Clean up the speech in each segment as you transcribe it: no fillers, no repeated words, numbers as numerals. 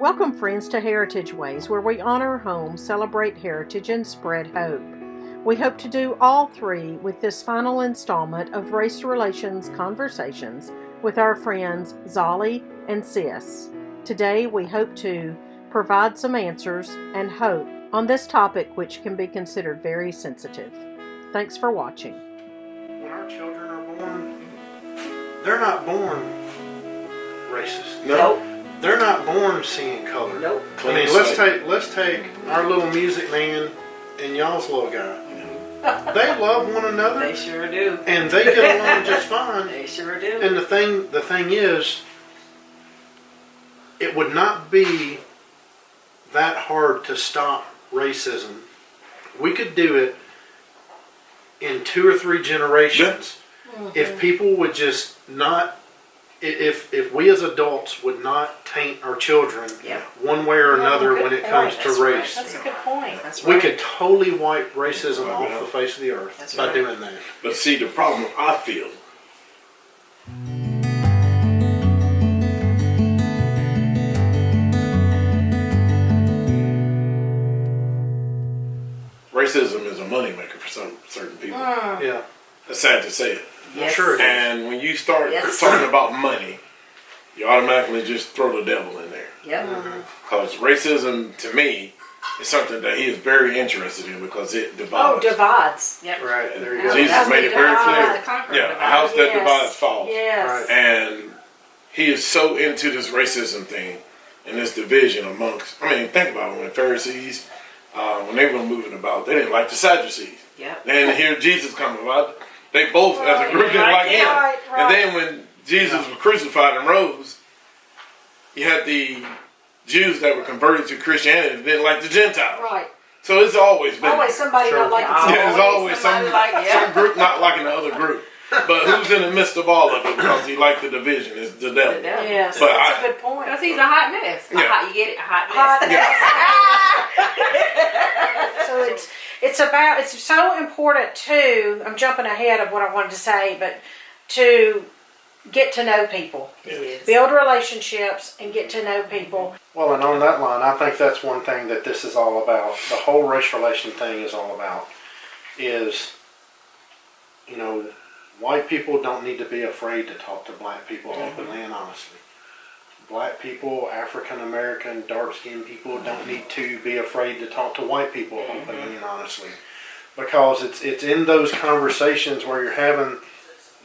Welcome, friends, to Heritage Ways, where we honor home, celebrate heritage, and spread hope. We hope to do all three with this final installment of Race Relations Conversations with our friends Zolli and Sis. Today, we hope to provide some answers and hope on this topic, which can be considered very sensitive. Thanks for watching. When our children are born, they're not born racist. Nope. They're not born seeing color. Nope. I mean, let's take our little music man and y'all's little guy. They love one another. They sure do. And they get along just fine. They sure do. And the thing is, it would not be that hard to stop racism. We could do it in 2 or 3 generations if people would just not. If we as adults would not taint our children one way or another when it comes to race, That's a good point. That's right. we could totally wipe racism off the face of the earth by doing that. But see, the problem I feel, racism is a moneymaker for certain people. Yeah, It's sad to say it. Yes. Sure it is. And when you start Yes. talking about money, you automatically just throw the devil in there. Yep. Because racism, to me, is something that he is very interested in because it divides. Divides. Yep. right. There you go. Jesus made it very Divide, clear. conquer, Yeah, a divide. house that divides falls. Yes. Right. And he is so into this racism thing and this division amongst, I mean, think about it, when the Pharisees, when they were moving about, they didn't like the Sadducees. Yep. Then hear Jesus come about, they both, as a group, didn't like him. Right. And then when Jesus was crucified and rose, you had the Jews that were converted to Christianity that didn't like the Gentiles. Right. So it's always been Always somebody Sure. not like yeah, there's always some somebody some group not liking the other group. But who's in the midst of all of it because he liked the division is the devil. Yes, But that's I- a good point. Because he's a hot mess. Yeah. You get it? A hot mess. So it's so important too. I'm jumping ahead of what I wanted to say, but to get to know people, Yes. build relationships, and get to know people. Well, and on that line, I think that's one thing that this is all about. The whole race relation thing is all about is, you know, white people don't need to be afraid to talk to black people openly and honestly. Black people, African American, dark-skinned people don't need to be afraid to talk to white people openly and honestly. Because it's in those conversations where you're having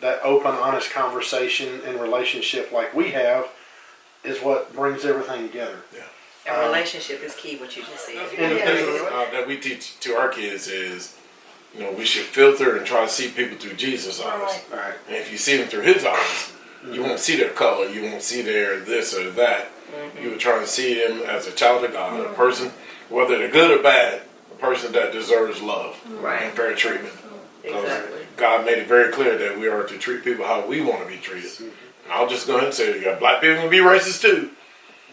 that open, honest conversation and relationship like we have is what brings everything together. And relationship is key, what you just said. And the thing that we teach to our kids is, you know, we should filter and try to see people through Jesus' eyes. Right. And if you see them through his eyes, you won't see their color, you won't see their this or that. You would try to see them as a child of God, a person, whether they're good or bad, a person that deserves love and fair treatment. Exactly. God made it very clear that we are to treat people how we want to be treated. And I'll just go ahead and say it. You got black people can be racist too.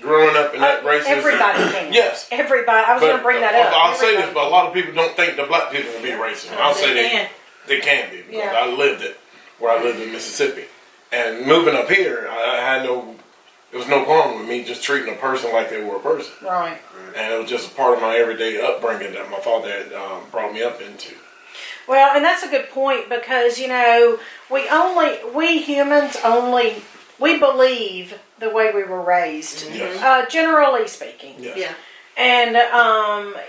Growing up in that racism. Everybody can. Yes. Everybody. I was going to bring that up. I'll say this, but a lot of people don't think the black people will be racist. I'll say they can be because Yeah. I lived it where I lived in Mississippi. And moving up here, there was no problem with me just treating a person like they were a person. Right. And it was just a part of my everyday upbringing that my father had brought me up into. Well, and that's a good point because, you know, we humans we believe the way we were raised, Yes. generally speaking. Yes. Yeah. And,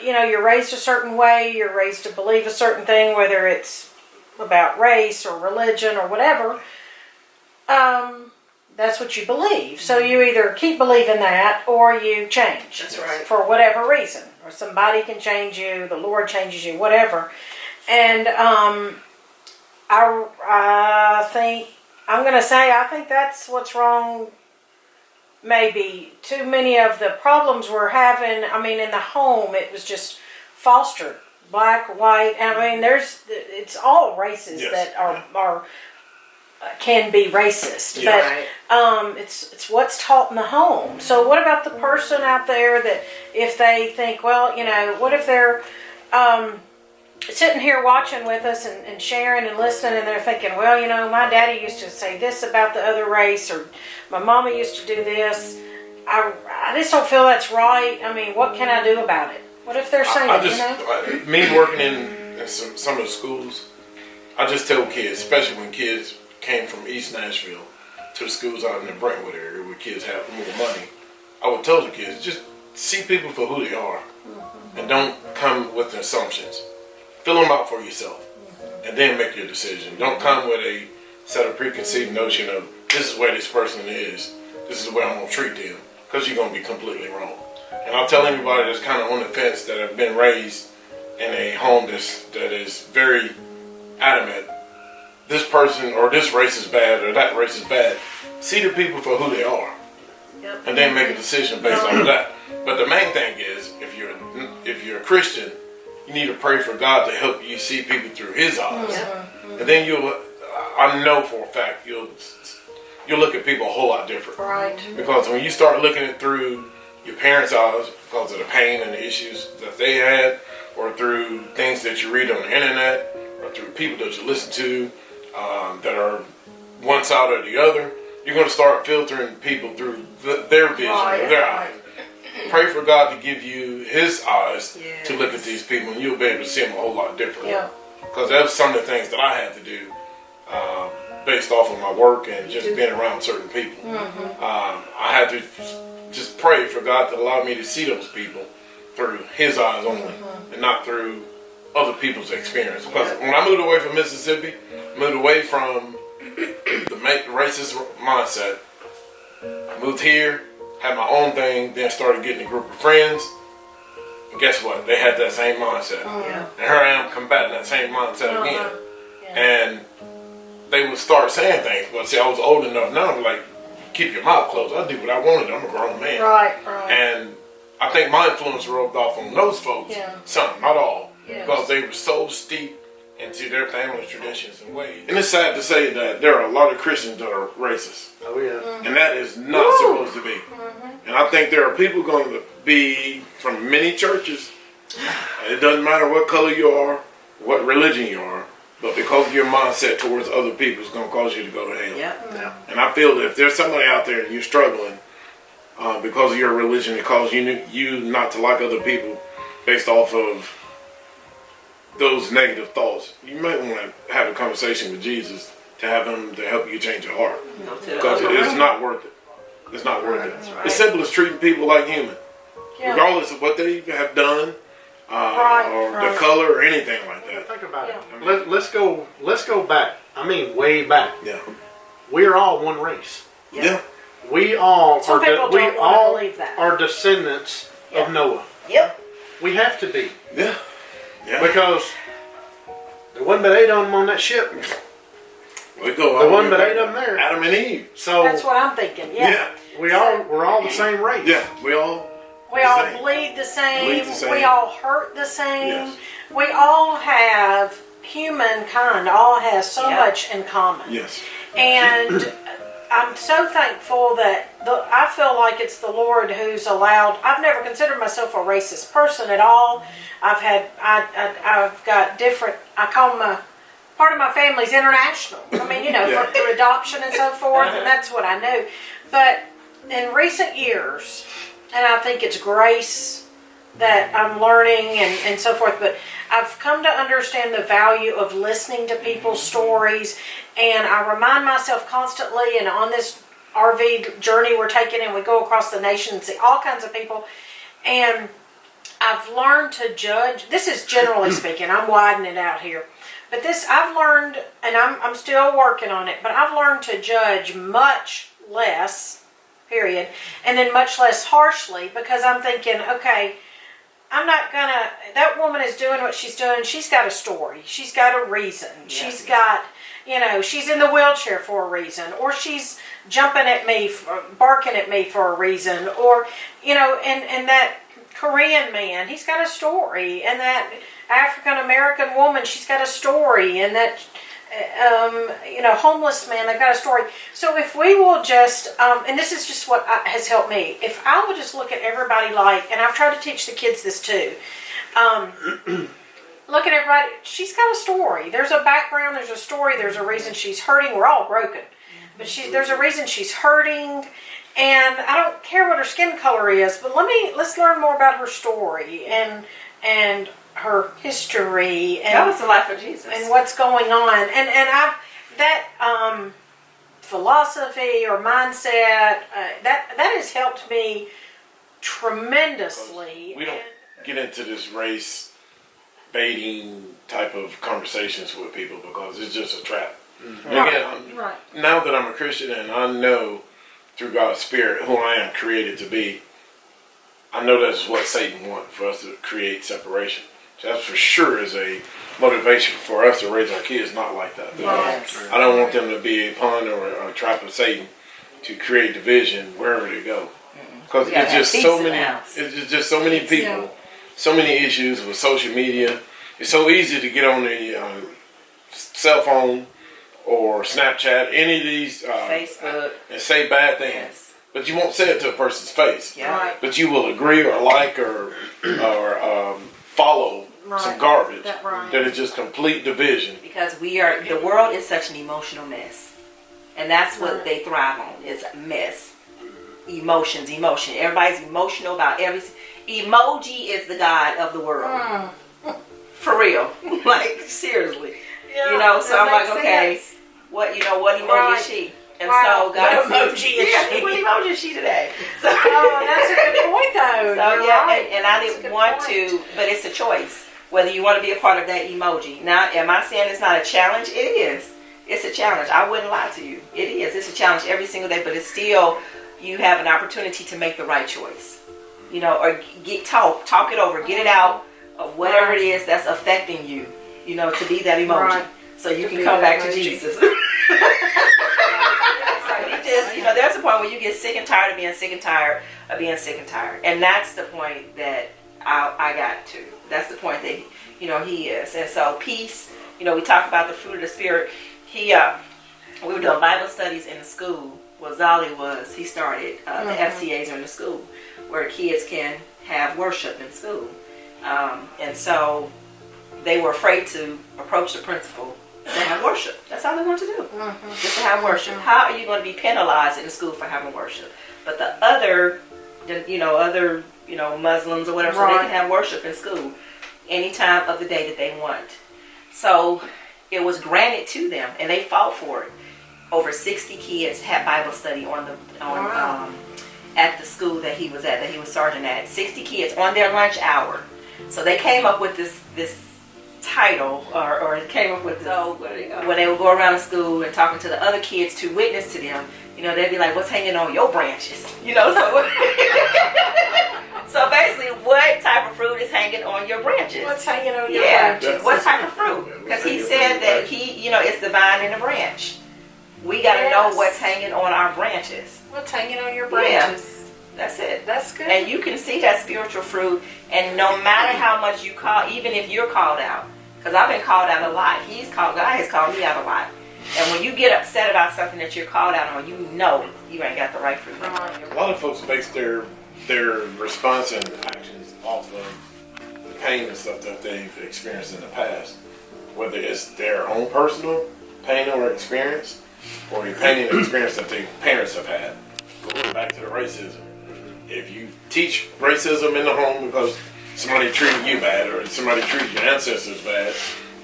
you know, you're raised a certain way, you're raised to believe a certain thing, whether it's about race or religion or whatever. That's what you believe. So you either keep believing that or you change. That's right. For whatever reason. Or somebody can change you, the Lord changes you, whatever. And I think that's what's wrong. Maybe too many of the problems we're having. I mean, in the home, it was just fostered, black, white. I mean, it's all races that are can be racist, but it's what's taught in the home. So what about the person out there that if they think, well, you know, what if they're sitting here watching with us and sharing and listening, and they're thinking, well, you know, my daddy used to say this about the other race, or my mama used to do this, I just don't feel that's right. I mean, what can I do about it? What if they're saying, me working in some of the schools, I just tell kids, especially when kids came from East Nashville to the schools out in the Brentwood area where kids have more money, I would tell the kids, just see people for who they are and don't come with assumptions. Fill them out for yourself and then make your decision. Don't come with a set of preconceived notion of this is where this person is, this is where I'm going to treat them, because you're going to be completely wrong. And I'll tell anybody that's kind of on the fence that have been raised in a home that is very adamant, this person or this race is bad or that race is bad, see the people for who they are. Yep. And then make a decision based on that. But the main thing is, if you're a Christian, you need to pray for God to help you see people through His eyes. Mm-hmm. And then I know for a fact, you'll look at people a whole lot different. right? Because when you start looking at through your parents' eyes, because of the pain and the issues that they had, or through things that you read on the internet, or through people that you listen to that are one side or the other, you're going to start filtering people through their vision, their eyes. Pray for God to give you His eyes to look at these people, and you'll be able to see them a whole lot differently. Yeah. Because that's some of the things that I had to do based off of my work and just being around certain people. I had to just pray for God to allow me to see those people through His eyes only, and not through other people's experience. Because when I moved away from Mississippi, moved away from the racist mindset, I moved here, had my own thing, then started getting a group of friends. And guess what? They had that same mindset. And here I am combating that same mindset again. And they would start saying things. But see, I was old enough now to like, keep your mouth closed. I do what I wanted. I'm a grown man. Right. And I think my influence rubbed off on those folks. Some, not all. Because they were so steep into their family traditions and ways. And it's sad to say that there are a lot of Christians that are racist. Oh yeah. And that is not supposed to be. And I think there are people going to be from many churches. It doesn't matter what color you are, what religion you are, but because of your mindset towards other people, it's going to cause you to go to hell. Yeah. And I feel that if there's somebody out there and you're struggling because of your religion, it causes you not to like other people based off of those negative thoughts, you might want to have a conversation with Jesus to have Him to help you change your heart. Because it's not worth it. It's not worth it. Right. It's simple as treating people like human. Regardless of what they have done, or the color or anything like that. Think about it. Let's go back. I mean, way back. Yeah. We're all one race. Yeah. We all Some people don't want to believe that. are descendants of Noah. Yep. We have to be. Yeah. Yeah. Because there wasn't but 8 of them on that ship. We go There wasn't but 8 of them there. Adam and Eve. So That's what I'm thinking. Yeah. we're all the same race. Yeah. We all Bleed the same. Bleed the same. We all hurt the same. Yes. We all have, humankind all has so much in common. Yes. And I'm so thankful that I feel like it's the Lord who's allowed. I've never considered myself a racist person at all. I've got different. I call part of my family's international. I mean, through adoption and so forth, and that's what I know. But in recent years, and I think it's grace that I'm learning and so forth, but I've come to understand the value of listening to people's stories, and I remind myself constantly, and on this RV journey we're taking, and we go across the nation and see all kinds of people, and I've learned to judge. This is generally speaking, I'm widening it out here, but this I've learned, and I'm still working on it, but I've learned to judge much less, period, and then much less harshly, because I'm thinking, okay, I'm not gonna, that woman is doing what she's doing. She's got a story. She's got a reason. Yeah. She's got, she's in the wheelchair for a reason, or she's jumping at me, barking at me for a reason, or, and that Korean man, he's got a story, and that African American woman, she's got a story, and that, homeless man, they've got a story. So if we will just, and this is just what has helped me, if I will just look at everybody and I've tried to teach the kids this too, look at everybody, she's got a story. There's a background, there's a story, there's a reason she's hurting. We're all broken. But there's a reason she's hurting, And I don't care what her skin color is, but let's learn more about her story and her history and That was the life of Jesus. and what's going on. And I've that philosophy or mindset that has helped me tremendously. We don't get into this race baiting type of conversations with people because it's just a trap. And again, Right. now that I'm a Christian and I know through God's Spirit who I am created to be, I know that's what Satan wants, for us to create separation. So that for sure is a motivation for us to raise our kids not like that. Yes. I don't want them to be a pawn or a trap of Satan to create division wherever they go. Because We gotta it's have just peace so in the many, house. it's just so many people, Yeah. so many issues with social media. It's so easy to get on the cell phone or Snapchat, any of these, Facebook. and say bad things. Yes. But you won't say it to a person's face. Yeah. Right. But you will agree or like or follow some Right. garbage That right. that is just complete division. Because the world is such an emotional mess. And that's what Right. they thrive on, is mess. Emotion. Everybody's emotional about everything. Emoji is the god of the world. For real. Like, seriously. Yeah, You know, so that I'm like, makes okay, sense. what emoji Right. is she? And Right. so What God emoji is yeah, she? what emoji is she today? So, Oh, that's a good point, though. so You're yeah, right. and I That's a didn't good want point. to, but it's a choice whether you want to be a part of that emoji. Now, am I saying it's not a challenge? It is. It's a challenge. I wouldn't lie to you. It is. It's a challenge every single day, but it's still, you have an opportunity to make the right choice. You know, or talk it over, get it out of whatever it is that's affecting you. You know, to be that emoji, Right. so you To can be come that back to emoji. Jesus. So you just, you know, there's a point where you get sick and tired of being sick and tired of being sick and tired, and that's the point that I got to. That's the point that he is, and so peace. You know, we talk about the fruit of the spirit. We were doing Bible studies in the school. Well, Zolli was. He started the FCAs in the school where kids can have worship in school, and so they were afraid to approach the principal to have worship. That's all they want to do, just to have worship. How are you going to be penalized in the school for having worship? But the other Muslims or whatever, so they can have worship in school any time of the day that they want. So it was granted to them, and they fought for it. Over 60 kids had Bible study at the school that he was at, that he was sergeant at. 60 kids on their lunch hour. So they came up with this title, or came up with this. So when they would go around the school and talking to the other kids to witness to them, you know, they'd be like, "What's hanging on your branches?" You know, so so basically, what type of fruit is hanging on your branches? What's hanging on your Yeah, branches? what type of fruit? Because he said that it's the vine and the branch. We got to know what's hanging on our branches. What's hanging on your branches? That's it. That's good. And you can see that spiritual fruit, and no matter how much you call, even if you're called out, because I've been called out a lot. God has called me out a lot. And when you get upset about something that you're called out on, you know you ain't got the right fruit. A lot of folks base their response and actions off of the pain and stuff that they've experienced in the past. Whether it's their own personal pain or experience, or a pain and experience that their parents have had. Going back to the racism. If you teach racism in the home because somebody treated you bad or somebody treated your ancestors bad,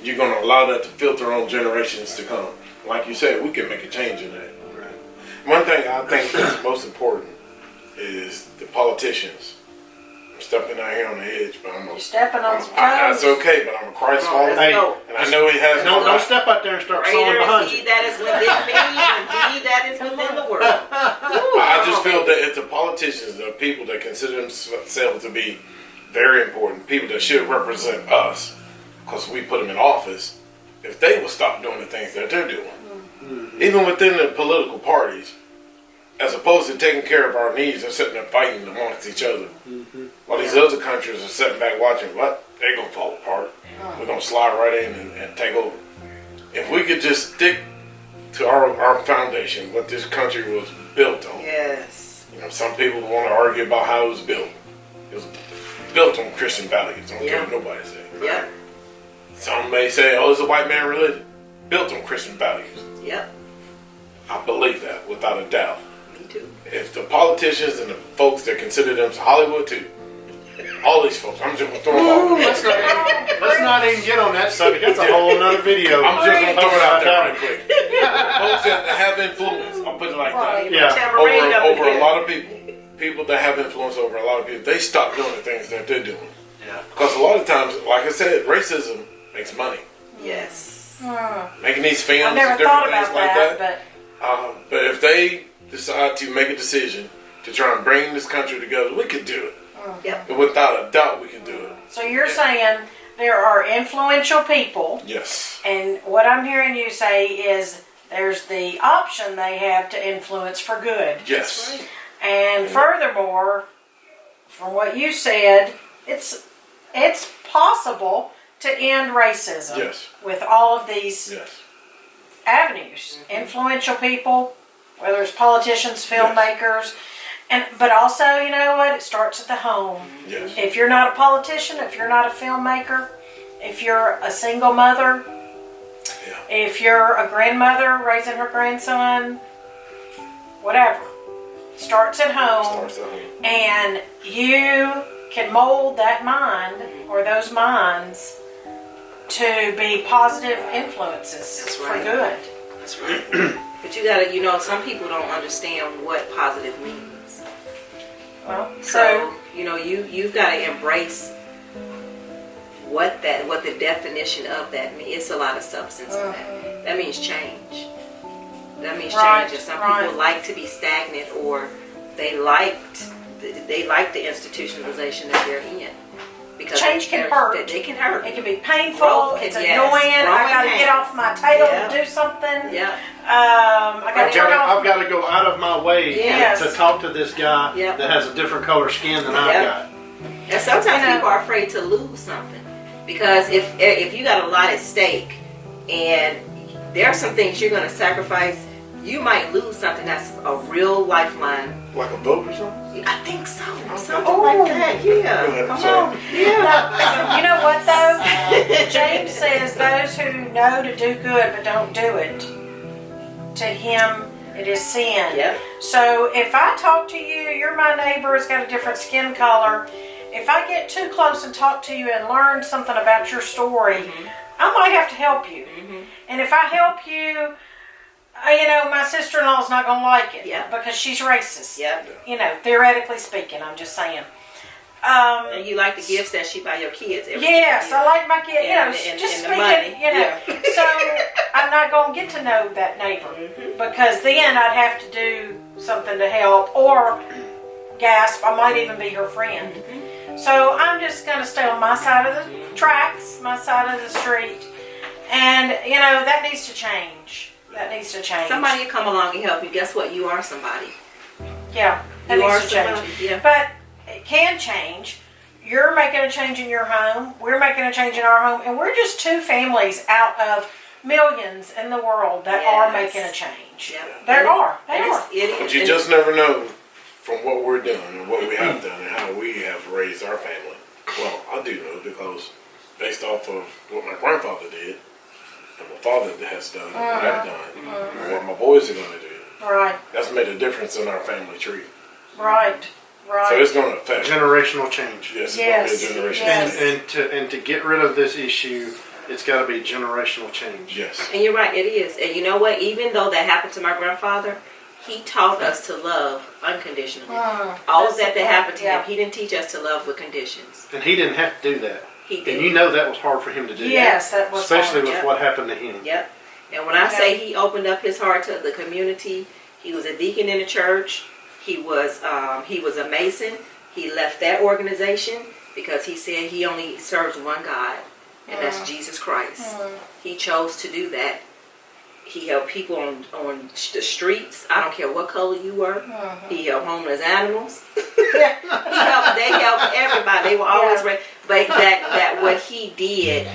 you're going to allow that to filter on generations to come. Like you said, we can make a change in that. One thing I think that's most important is the politicians. I'm stepping out here on the edge, but I'm stepping on some toes. That's okay, but I'm a Christ follower, Hey, and I know he has Don't step out there and start sewing Greater behind is he you. that is within me than he that is within the world. I just feel that if the politicians, the people that consider themselves to be very important, people that should represent us, because we put them in office, if they will stop doing the things that they're doing, even within the political parties, as opposed to taking care of our needs and sitting there fighting amongst each other. While these other countries are sitting back watching, what? They're going to fall apart. We're going to slide right in and take over. If we could just stick to our foundation, what this country was built on. Yes. You know, some people want to argue about how it was built. It was built on Christian values. I don't care what nobody says. Yep. Some may say, oh, it's a white man religion. Built on Christian values. Yep. I believe that without a doubt. Me too. If the politicians and the folks that consider themselves Hollywood too, all these folks, I'm just gonna throw them all. Let's not even get on that subject. That's a whole nother video. I'm just gonna throw it out there right quick. Folks that have influence, I'll put it like that. Yeah. Over a lot of people that have influence over a lot of people, they stop doing the things that they're doing. Yeah. Because a lot of times, like I said, racism makes money. Yes. Making these films I never and different thought things about like that, that. But if they decide to make a decision to try and bring this country together, we could do it. Yep. Without a doubt, we can do it. So you're saying there are influential people, Yes. and what I'm hearing you say is there's the option they have to influence for good. Yes. Right. And furthermore, from what you said, it's possible to end racism Yes. with all of these Yes. avenues. Influential people, whether it's politicians, filmmakers, but also, you know what? It starts at the home. Yes. If you're not a politician, if you're not a filmmaker, if you're a single mother, Yeah. if you're a grandmother raising her grandson, whatever, starts at home. Starts at home. And you can mold that mind or those minds to be positive influences That's for right. good. That's right. But you gotta, some people don't understand what positive means. Well, So, you've got to embrace what the definition of that means. It's a lot of substance in that. That means change. That means Right, change. And some right. people like to be stagnant, or they like the institutionalization that they're in. Because Change can hurt. They can hurt. it can be painful. Growth, It's yes, annoying. I growing got to get pains. off my tail Yeah. to do something. Yeah. I got to turn off. I've got to go out of my way Yes. to talk to this guy Yep. that has a different color skin than I've Yep. got. And sometimes Yeah. people are afraid to lose something, because if you got a lot at stake and there are some things you're going to sacrifice, you might lose something that's a real lifeline. Like a vote or something? I think so. Something Oh. like that. Go Yeah. ahead, I'm Come sorry. on. You know what though? James says those who know to do good but don't do it, to him it is sin. Yep. So if I talk to you, you're my neighbor, has got a different skin color. If I get too close and talk to you and learn something about your story, I might have to help you. And if I help you, my sister-in-law's not going to like it Yeah. because she's racist. Yep. Theoretically speaking, I'm just saying. And you like the gifts that she buy your kids every Yes, year. I like my kid. And Just the speaking. money. So I'm not going to get to know that neighbor because then I'd have to do something to help or gasp. I might even be her friend. So I'm just going to stay on my side of the tracks, my side of the street, and that needs to change. That needs to change. Somebody will come along and help you. Guess what? You are somebody. Yeah, that You are needs to change. somebody. Yeah. But it can change. You're making a change in your home. We're making a change in our home. And we're just two families out of millions in the world that are Yes. making a change. Yeah. There are. They And are. it is. But you just never know from what we're doing and what we have done and how we have raised our family. Well, I do know because based off of what my grandfather did and my father has done and what I've done and what my boys are going to do, Right. that's made a difference in our family tree. Right. So Right. it's going to affect. Generational change. Yes, it's Yes, going to be a generation. yes. And to get rid of this issue, it's got to be generational change. Yes. And you're right, it is. And you know what? Even though that happened to my grandfather, he taught us to love unconditionally. All of that happened to him, he didn't teach us to love with conditions. And he didn't have to do that. He And did. you know that was hard for him to do. Yes, that was Especially hard. with Yeah. what happened to him. Yep. And when I say he opened up his heart to the community, he was a deacon in the church. He was a Mason. He left that organization because he said he only serves one God, and that's Jesus Christ. He chose to do that. He helped people on the streets. I don't care what color you were. He helped homeless animals. They helped everybody. They were always ready. But that what he did,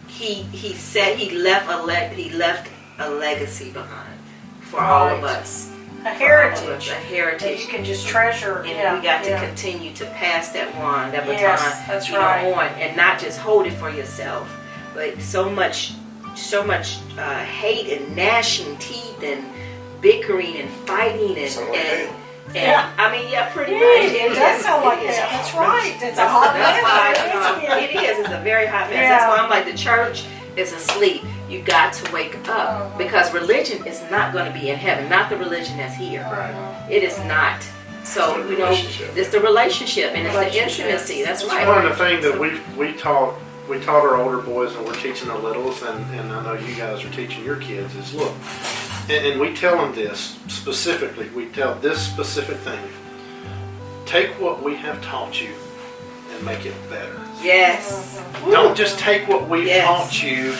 he said he left a legacy behind for all of us. A heritage. A That you heritage. can just treasure. And we got to continue to pass that baton, Yes, that's right. on, and not just hold it for yourself, but so much hate and gnashing teeth and bickering and fighting and Something like that. Yeah. I mean, yeah, pretty Yeah, much. it does sound like It is. that. That's right. It's a hot That's why, mess. it is. It's a very hot mess. Yeah. That's why I'm like, the church is asleep. You got to wake up because religion is not going to be in heaven. Not the religion that's here. Right. It is not. So It's the you know, relationship. it's the relationship and it's the Relationship. intimacy. That's It's right. one of the things that we taught our older boys, and we're teaching the littles, and I know you guys are teaching your kids, is look, and we tell them this specifically. We tell this specific thing. Take what we have taught you and make it better. Yes. Don't just take what we've Yes. taught you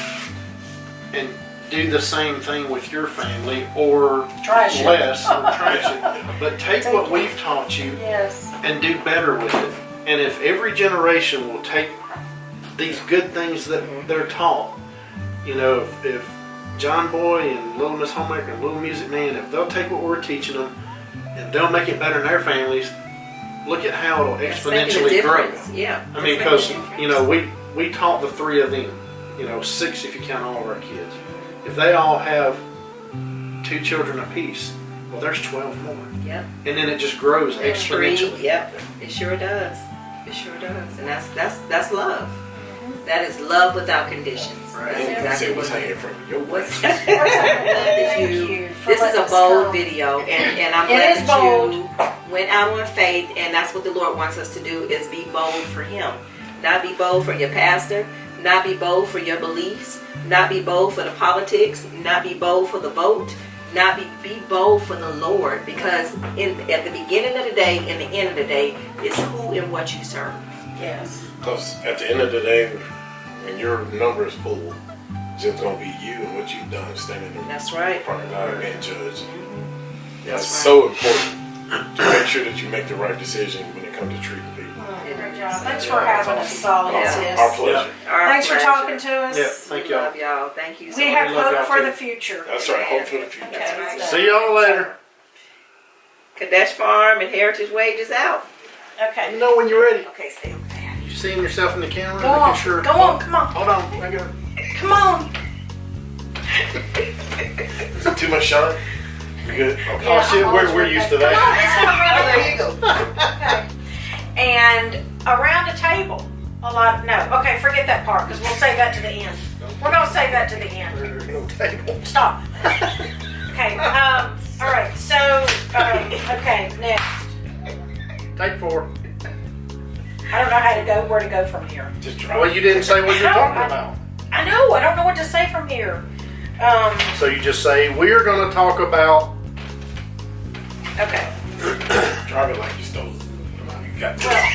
and do the same thing with your family or Trash it. less or trash it. But take what we've taught you Yes. and do better with it. And if every generation will take these good things that they're taught, you know, if John Boy and Little Miss Homemaker and Little Music Man, if they'll take what we're teaching them and they'll make it better in their families, look at how it'll It's making a exponentially grow. difference. Yeah. I mean, It's because, making a difference. you know, we taught the 3 of them, you know, 6 if you count all of our kids. If they all have 2 children apiece, well, there's 12 more. Yep. And then it just grows Tree. exponentially. Yep. It sure does. It sure does. And that's love. That is love without conditions. Right. That's Say exactly what's what hanging from your What's waist. Thank you for This is letting a us bold come. video, and I'm It glad is that bold. you went out on faith, and that's what the Lord wants us to do: is be bold for Him, not be bold for your pastor, not be bold for your beliefs, not be bold for the politics, not be bold for the vote, not be bold for the Lord, because at the beginning of the day and the end of the day, it's who and what you serve. Yes. Because at the end of the day, when your number is full, it's just going to be you and what you've done standing in That's right. front of God being judged. That's It's right. so important to make sure that you make the right decision when it comes to treating people. Great job. Thanks for having us, Zolli. Yeah. Our pleasure. Our Thanks for pleasure. talking to us. Yeah, thank We y'all. love y'all. Thank you so We much. have We love hope y'all for too. the future. That's right. Hope for the future. That's right. See y'all later. Kedesh Farm and Heritage Wages out. Okay. You know when you're ready. Okay, stay over there. You seeing yourself in the camera? Go Making on. sure. Go on. Come on. Hold on. I got. Come on. Is it too much shine? You good? Okay. Yeah, Oh shit, I'm always we're with used to that. that. Come on, let's have a run. Oh, there you go. Okay. And around a table, a lot. No. Okay, forget that part because we'll save that to the end. We're gonna save that to the end. There's no table. Stop. Okay. All right. So. Okay. Next. Take 4. I don't know how to go. Where to go from here? Just try. Well, you didn't say what you're talking about. I know. I don't know what to say from here. So you just say we're going to talk about. Okay. Drive it like you stole it. You got this. Well,